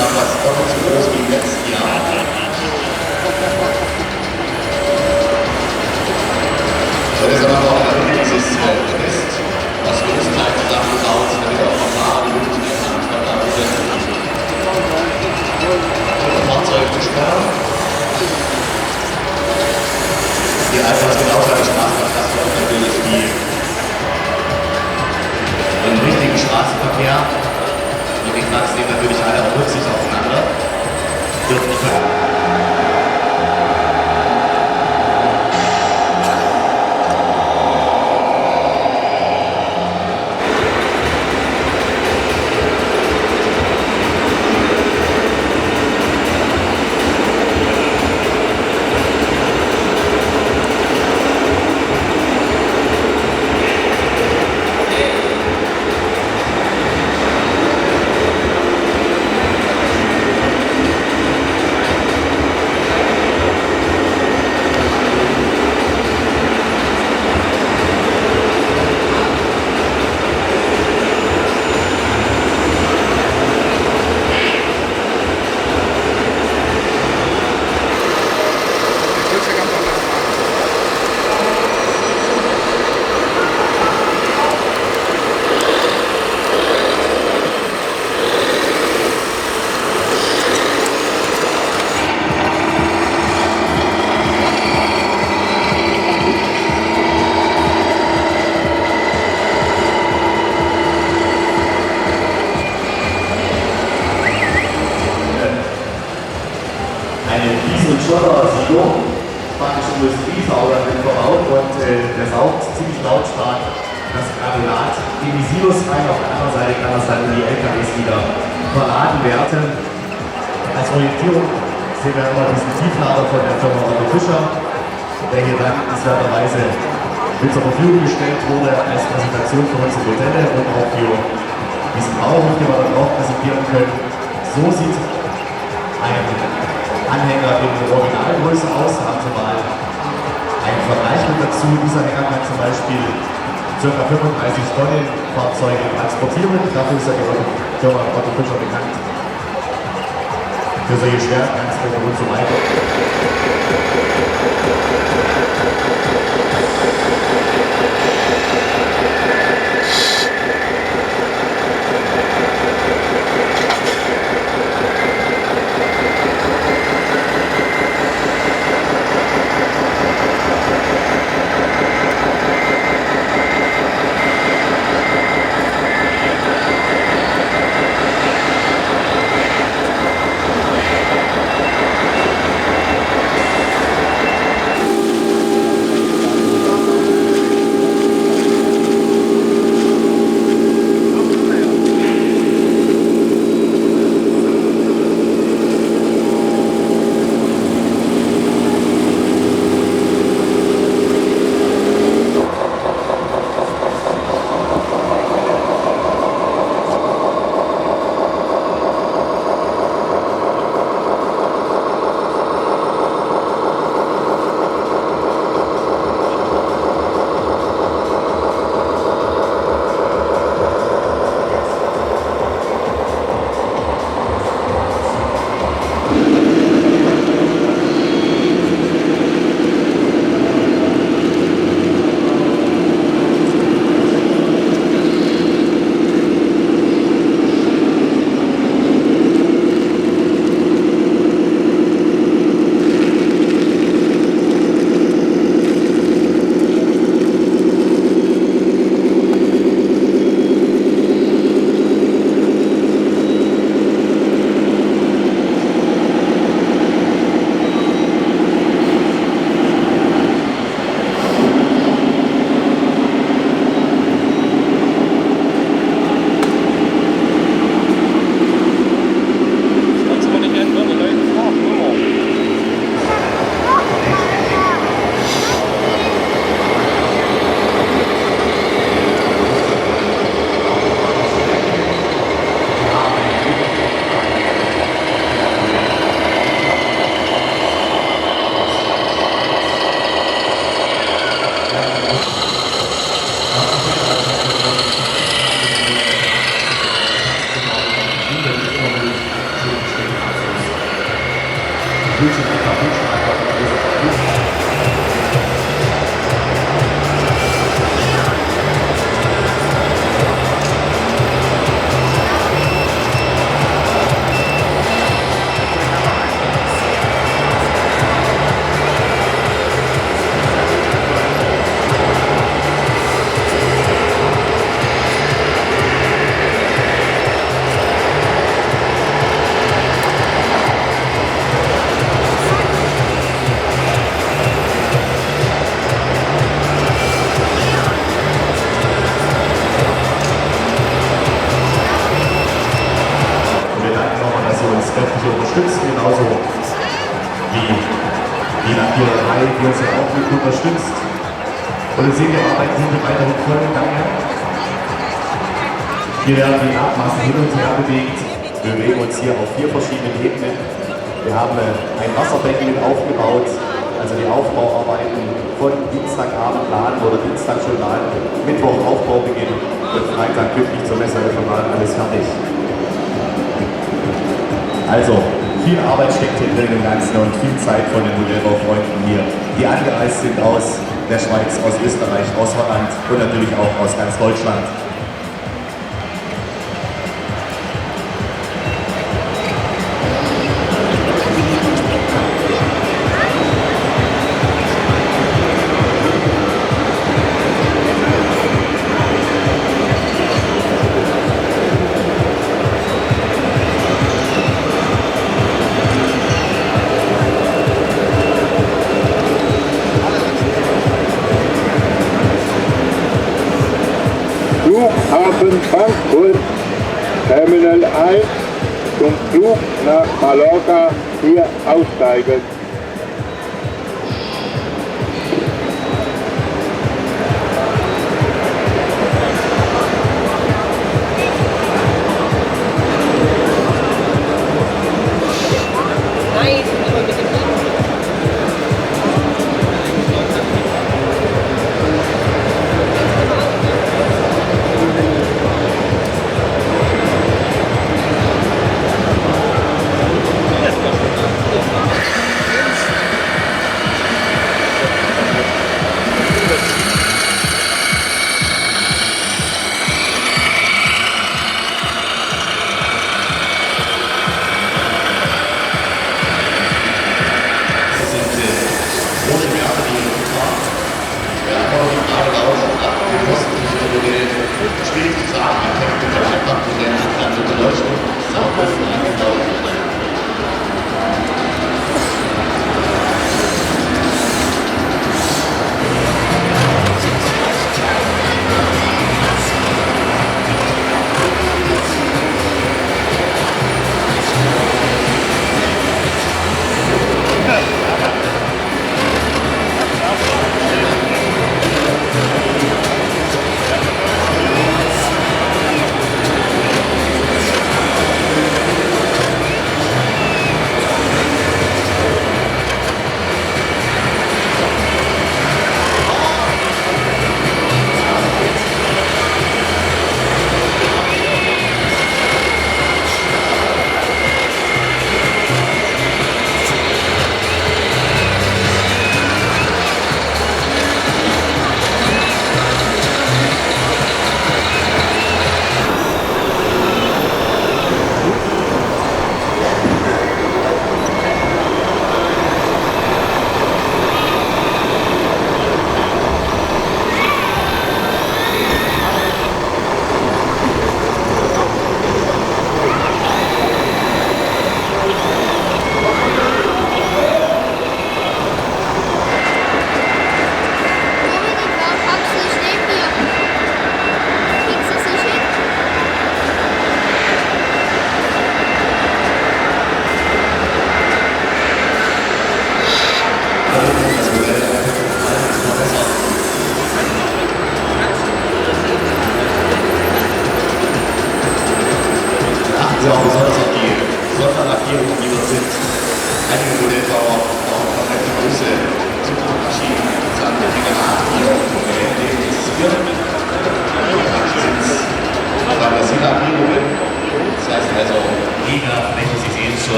Jahr fast doppelt so groß wie im letzten Jahr. So, jetzt aber noch ein kurzes Test, was wir uns gleich zusammengebaut, damit auch noch mal die Möglichkeit haben, Fahrzeug zu sperren. Hier einfach genauso eine Straßenverkehr läuft natürlich wie im richtigen Straßenverkehr. Und die Platz nehmen natürlich alle auch Rücksicht aufeinander. Dürfen nicht Silo, praktisch um das Riesauer verbaut und der saugt ziemlich lautstark das Granulat in die Silos rein. Auf der anderen Seite kann das dann in die LKWs wieder verladen werden. Als Orientierung sehen wir immer diesen Tieflader von der Firma Otto Fischer, der hier dann interessanterweise mit zur Verfügung gestellt wurde als Präsentation für unsere Modelle und auch für diesen Bauhof, den wir dann auch präsentieren können. So sieht ein Anhänger in Originalgröße aus, haben Sie mal einen Vergleich mit dazu. Dieser Hänger kann zum Beispiel ca. 35 Tonnen Fahrzeuge transportieren. Dafür ist ja die Firma Otto Fischer bekannt. Für solche Schwertransporte und so weiter. wünschen einfach kräftig unterstützt, genauso wie die Lackiererei, die uns ja auch mit unterstützt. Und ihr seht, wir arbeiten hier weiterhin voll im Gange. Hier werden die Abmaße hin und her bewegt. Wir bewegen uns hier auf 4 verschiedenen Ebenen. Wir haben ein Wasserbecken mit aufgebaut, also die Aufbauarbeiten von Dienstagabend laden oder Dienstag schon laden, Mittwoch Aufbaubeginn und Freitag pünktlich zur Messeröffnung alles fertig. Also, viel Arbeit steckt hier drin im Ganzen und viel Zeit von den Modellbaufreunden hier, die angereist sind aus der Schweiz, aus Österreich, aus Holland und natürlich auch aus ganz Deutschland. Flughafen Frankfurt, Terminal 1, zum Flug nach Mallorca hier aussteigen.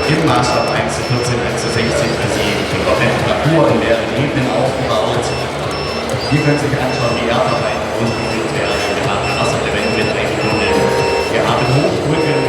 im Maßstab 1 zu 14, 1 zu 16 für sie den kompletten Parcours in mehreren Ebenen aufgebaut. Hier können Sie sich anschauen, wie Erdarbeiten ausgeführt werden. Wir haben Wasserelement mit eingebunden. Wir haben Hochbrücken,